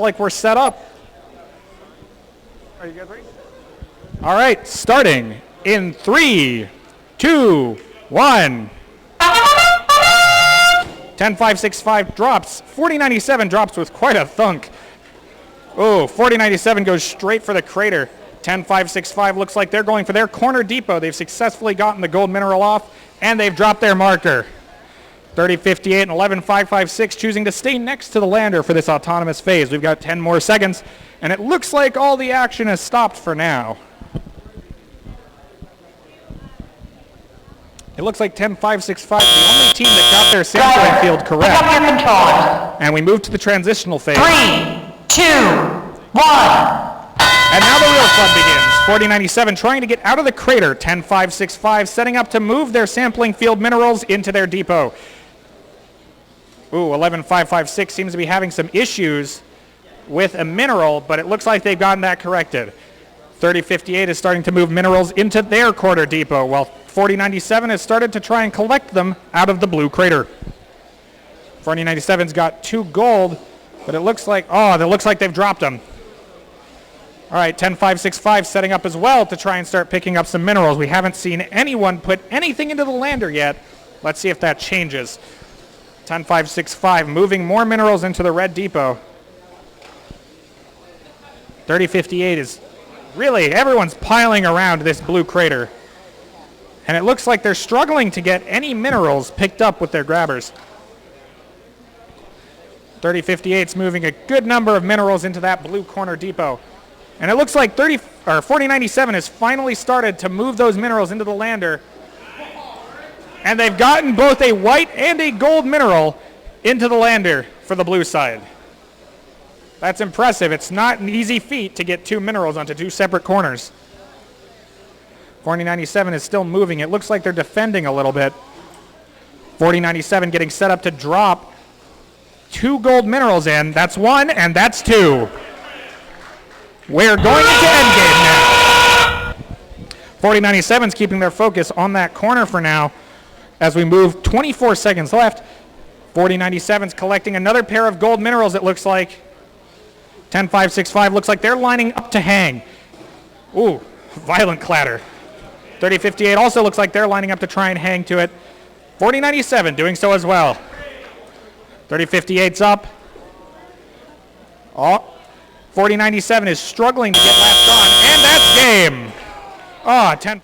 like we're set up. Are you guys ready? All right, starting in 3, 2, 1. 10-5-6-5 drops. 4097 drops with quite a thunk. Oh, 4097 goes straight for the crater. 10-5-6-5 looks like they're going for their corner depot. They've successfully gotten the gold mineral off, and they've dropped their marker. 30-58 and 11-5-5-6 choosing to stay next to the lander for this autonomous phase. We've got 10 more seconds, and it looks like all the action has stopped for now. It looks like 10-5-6-5 is the only team that got their sampling field correct. Pick up your controllers. And we move to the transitional phase. 3, 2, 1. And now the real fun begins. 4097 trying to get out of the crater. 10-5-6-5 setting up to move their sampling field minerals into their depot. Ooh, 11-5-5-6 seems to be having some issues with a mineral, but it looks like they've gotten that corrected. 30-58 is starting to move minerals into their quarter depot, while 4097 has started to try and collect them out of the blue crater. 4097's got 2 gold, but it looks like they've dropped them. All right, 10-5-6-5 setting up as well to try and start picking up some minerals. We haven't seen anyone put anything into the lander yet. Let's see if that changes. 10-5-6-5 moving more minerals into the red depot. 30-58 is really, everyone's piling around this blue crater. And it looks like they're struggling to get any minerals picked up with their grabbers. 30-58's moving a good number of minerals into that blue corner depot. And it looks like 4097 has finally started to move those minerals into the lander. And they've gotten both a white and a gold mineral into the lander for the blue side. That's impressive. It's not an easy feat to get 2 minerals onto 2 separate corners. 4097 is still moving. It looks like they're defending a little bit. 4097 getting set up to drop 2 gold minerals in. That's 1 and that's 2. We're going into endgame now. 4097's keeping their focus on that corner for now as we move 24 seconds left. 4097's collecting another pair of gold minerals, it looks like. 10-5-6-5 looks like they're lining up to hang. Ooh, violent clatter. 30-58 also looks like they're lining up to try and hang to it. 40-97 doing so as well. 30-58's up. Oh, 40-97 is struggling to get latched on, and that's game. Oh, 10.